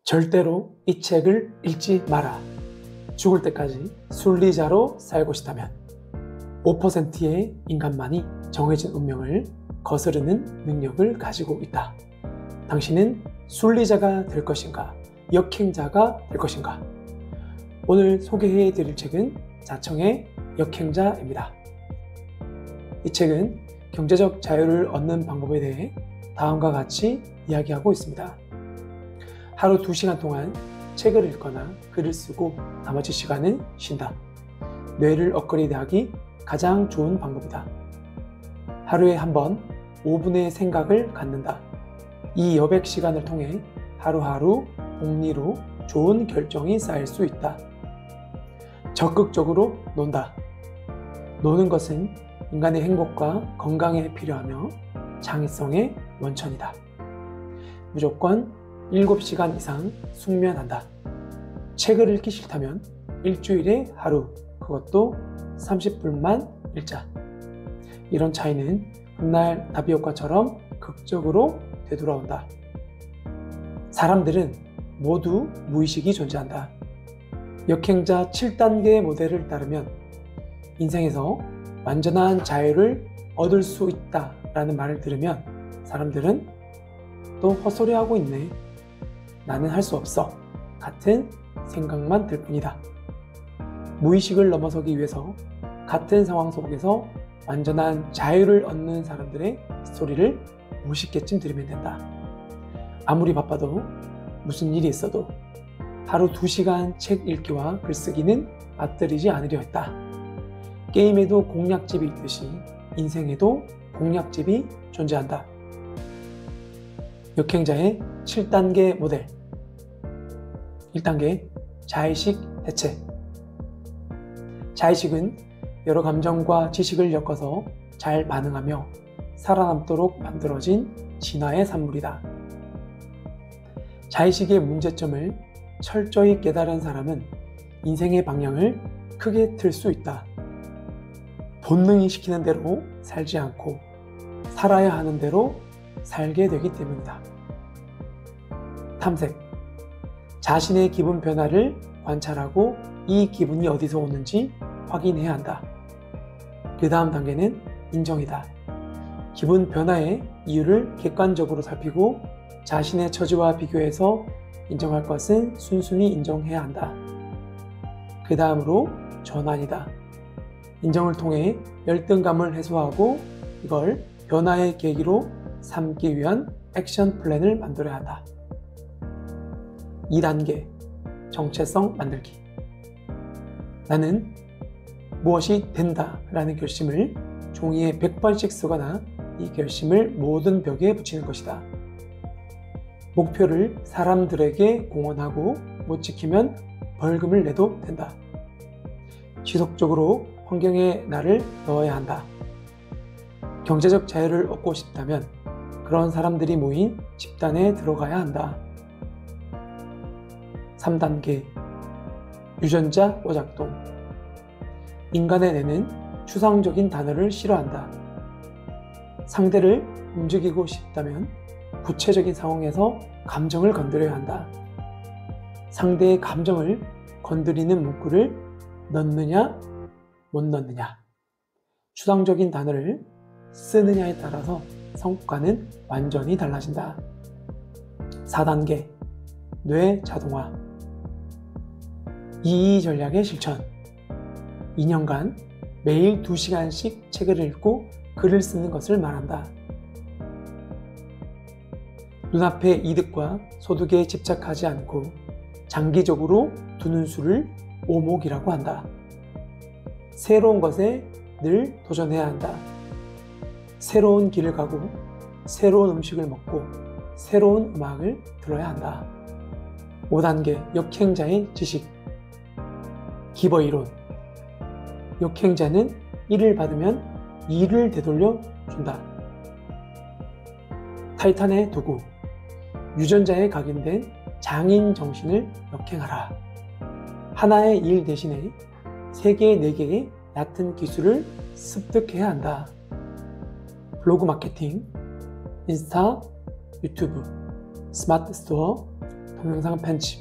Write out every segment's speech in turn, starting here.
절대로 이 책을 읽지 마라. 죽을 때까지 순리자로 살고 싶다면 5%의 인간만이 정해진 운명을 거스르는 능력을 가지고 있다. 당신은 순리자가 될 것인가? 역행자가 될 것인가? 오늘 소개해 드릴 책은 자청의 역행자입니다. 이 책은 경제적 자유를 얻는 방법에 대해 다음과 같이 이야기하고 있습니다. 하루 2시간 동안 책을 읽거나 글을 쓰고 나머지 시간은 쉰다. 뇌를 업그레이드하기 가장 좋은 방법이다. 하루에 한 번 5분의 생각을 갖는다. 이 여백 시간을 통해 하루하루 복리로 좋은 결정이 쌓일 수 있다. 적극적으로 논다. 노는 것은 인간의 행복과 건강에 필요하며 창의성의 원천이다. 무조건 7시간 이상 숙면한다. 책을 읽기 싫다면 일주일에 하루, 그것도 30분만 읽자. 이런 차이는 훗날 나비효과처럼 극적으로 되돌아온다. 사람들은 모두 무의식이 존재한다. 역행자 7단계 모델을 따르면 인생에서 완전한 자유를 얻을 수 있다라는 말을 들으면 사람들은 또 헛소리하고 있네. 나는 할 수 없어. 같은 생각만 들 뿐이다. 무의식을 넘어서기 위해서 같은 상황 속에서 완전한 자유를 얻는 사람들의 스토리를 50개쯤 들으면 된다. 아무리 바빠도 무슨 일이 있어도 하루 2시간 책 읽기와 글쓰기는 빠뜨리지 않으려 했다. 게임에도 공략집이 있듯이 인생에도 공략집이 존재한다. 역행자의 7단계 모델. 1단계 자의식 해체. 자의식은 여러 감정과 지식을 엮어서 잘 반응하며 살아남도록 만들어진 진화의 산물이다. 자의식의 문제점을 철저히 깨달은 사람은 인생의 방향을 크게 틀 수 있다. 본능이 시키는 대로 살지 않고 살아야 하는 대로 살게 되기 때문이다. 탐색. 자신의 기분 변화를 관찰하고 이 기분이 어디서 오는지 확인해야 한다. 그 다음 단계는 인정이다. 기분 변화의 이유를 객관적으로 살피고 자신의 처지와 비교해서 인정할 것은 순순히 인정해야 한다. 그 다음으로 전환이다. 인정을 통해 열등감을 해소하고 이걸 변화의 계기로 삼기 위한 액션 플랜을 만들어야 한다. 2단계 정체성 만들기. 나는 무엇이 된다 라는 결심을 종이에 100번씩 쓰거나 이 결심을 모든 벽에 붙이는 것이다. 목표를 사람들에게 공언하고 못 지키면 벌금을 내도 된다. 지속적으로 환경에 나를 넣어야 한다. 경제적 자유를 얻고 싶다면 그런 사람들이 모인 집단에 들어가야 한다. 3단계 유전자 오작동. 인간의 뇌는 추상적인 단어를 싫어한다. 상대를 움직이고 싶다면 구체적인 상황에서 감정을 건드려야 한다. 상대의 감정을 건드리는 문구를 넣느냐 못 넣느냐, 추상적인 단어를 쓰느냐에 따라서 성과는 완전히 달라진다. 4단계 뇌 자동화. 이의 전략의 실천. 2년간 매일 2시간씩 책을 읽고 글을 쓰는 것을 말한다. 눈앞의 이득과 소득에 집착하지 않고 장기적으로 두는 수를 오목이라고 한다. 새로운 것에 늘 도전해야 한다. 새로운 길을 가고 새로운 음식을 먹고 새로운 음악을 들어야 한다. 5단계 역행자의 지식. 기버 이론. 역행자는 1을 받으면 2를 되돌려 준다. 타이탄의 도구. 유전자에 각인된 장인 정신을 역행하라. 하나의 일 대신에 3개, 4개의 얕은 기술을 습득해야 한다. 블로그 마케팅, 인스타, 유튜브, 스마트 스토어, 동영상 편집,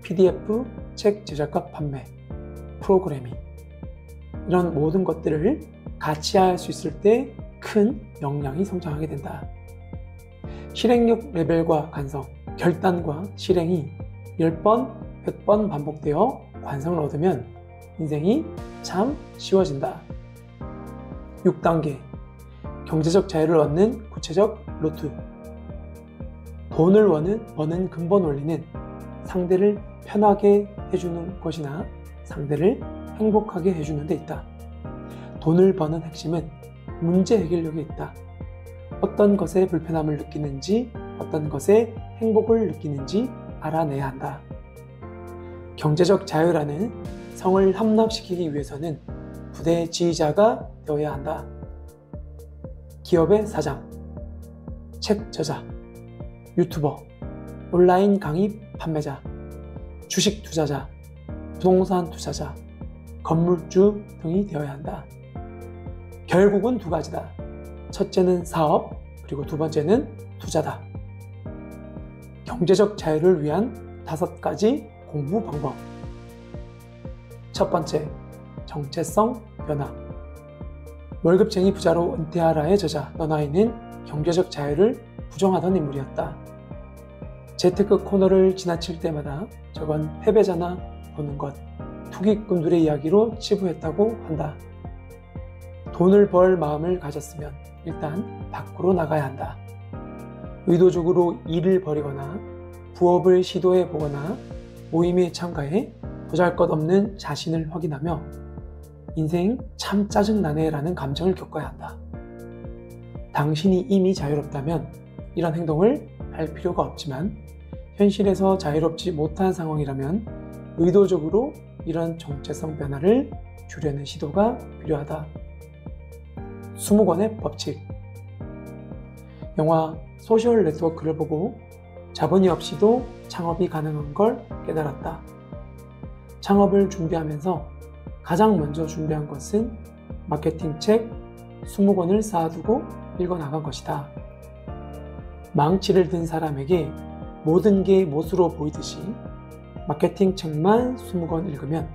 PDF 책 제작과 판매, 프로그래밍, 이런 모든 것들을 같이 할 수 있을 때 큰 역량이 성장하게 된다. 실행력 레벨과 간성, 결단과 실행이 10번, 100번 반복되어 관성을 얻으면 인생이 참 쉬워진다. 6단계, 경제적 자유를 얻는 구체적 루트. 돈을 버는 근본 원리는 상대를 편하게 해주는 것이나 상대를 행복하게 해주는 데 있다. 돈을 버는 핵심은 문제 해결력에 있다. 어떤 것에 불편함을 느끼는지, 어떤 것에 행복을 느끼는지 알아내야 한다. 경제적 자유라는 성을 함락시키기 위해서는 부대의 지휘자가 되어야 한다. 기업의 사장, 책 저자, 유튜버, 온라인 강의 판매자, 주식 투자자, 부동산 투자자, 건물주 등이 되어야 한다. 결국은 두 가지다. 첫째는 사업, 그리고 두 번째는 투자다. 경제적 자유를 위한 5가지 공부 방법. 첫 번째, 정체성 변화. 월급쟁이 부자로 은퇴하라의 저자 너나이는 경제적 자유를 부정하던 인물이었다. 재테크 코너를 지나칠 때마다 저건 패배자나 보는 것, 투기꾼들의 이야기로 치부했다고 한다. 돈을 벌 마음을 가졌으면 일단 밖으로 나가야 한다. 의도적으로 일을 벌이거나 부업을 시도해 보거나 모임에 참가해 보잘것없는 자신을 확인하며 인생 참 짜증나네 라는 감정을 겪어야 한다. 당신이 이미 자유롭다면 이런 행동을 할 필요가 없지만 현실에서 자유롭지 못한 상황이라면 의도적으로 이런 정체성 변화를 주려는 시도가 필요하다. 20권의 법칙. 영화 소셜 네트워크를 보고 자본이 없이도 창업이 가능한 걸 깨달았다. 창업을 준비하면서 가장 먼저 준비한 것은 마케팅 책 20권을 쌓아두고 읽어나간 것이다. 망치를 든 사람에게 모든 게 못으로 보이듯이 마케팅 책만 20권 읽으면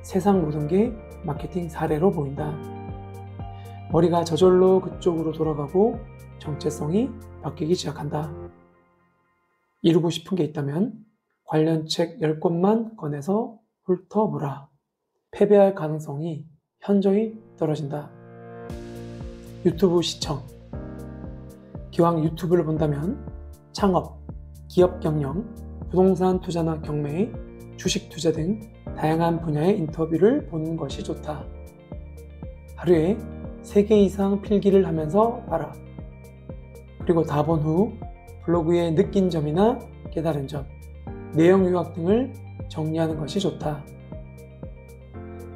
세상 모든 게 마케팅 사례로 보인다. 머리가 저절로 그쪽으로 돌아가고 정체성이 바뀌기 시작한다. 이루고 싶은 게 있다면 관련 책 10권만 꺼내서 훑어보라. 패배할 가능성이 현저히 떨어진다. 유튜브 시청. 기왕 유튜브를 본다면 창업, 기업 경영, 부동산 투자나 경매, 주식 투자 등 다양한 분야의 인터뷰를 보는 것이 좋다. 하루에 3개 이상 필기를 하면서 봐라. 그리고 다 본 후 블로그에 느낀 점이나 깨달은 점, 내용 요약 등을 정리하는 것이 좋다.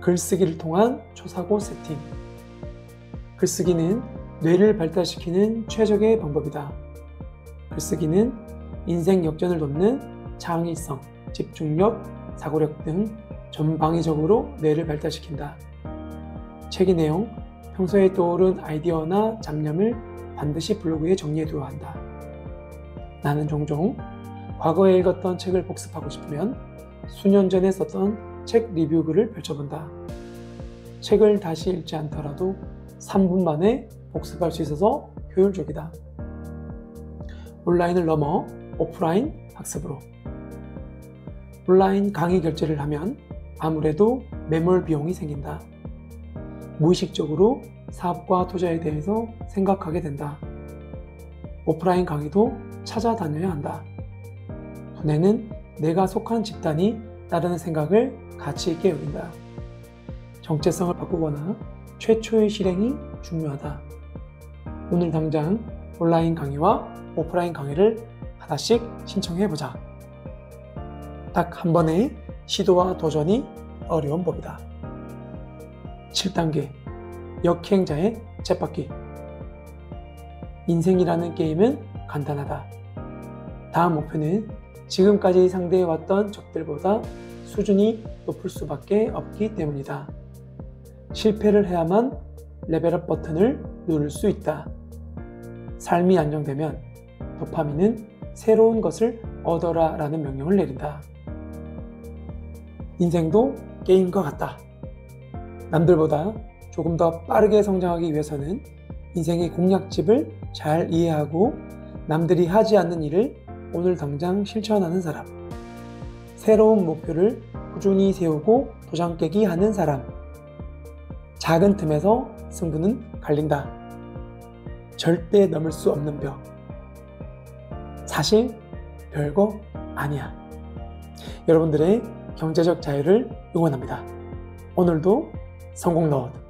글쓰기를 통한 초사고 세팅. 글쓰기는 뇌를 발달시키는 최적의 방법이다. 글쓰기는 인생 역전을 돕는 창의성, 집중력, 사고력 등 전방위적으로 뇌를 발달시킨다. 책의 내용, 평소에 떠오른 아이디어나 잡념을 반드시 블로그에 정리해두어야 한다. 나는 종종 과거에 읽었던 책을 복습하고 싶으면 수년 전에 썼던 책 리뷰 글을 펼쳐본다. 책을 다시 읽지 않더라도 3분 만에 복습할 수 있어서 효율적이다. 온라인을 넘어 오프라인 학습으로. 온라인 강의 결제를 하면 아무래도 매몰 비용이 생긴다. 무의식적으로 사업과 투자에 대해서 생각하게 된다. 오프라인 강의도 찾아다녀야 한다. 두뇌는 내가 속한 집단이 따르는 생각을 가치 있게 여긴다. 정체성을 바꾸거나 최초의 실행이 중요하다. 오늘 당장 온라인 강의와 오프라인 강의를 하나씩 신청해보자. 딱 한 번의 시도와 도전이 어려운 법이다. 7단계 역행자의 쳇바퀴. 인생이라는 게임은 간단하다. 다음 목표는 지금까지 상대해왔던 적들보다 수준이 높을 수밖에 없기 때문이다. 실패를 해야만 레벨업 버튼을 누를 수 있다. 삶이 안정되면 도파민은 새로운 것을 얻어라 라는 명령을 내린다. 인생도 게임과 같다. 남들보다 조금 더 빠르게 성장하기 위해서는 인생의 공략집을 잘 이해하고 남들이 하지 않는 일을 오늘 당장 실천하는 사람, 새로운 목표를 꾸준히 세우고 도장 깨기 하는 사람, 작은 틈에서 승부는 갈린다. 절대 넘을 수 없는 벽. 사실 별거 아니야. 여러분들의 경제적 자유를 응원합니다. 오늘도 성공 노트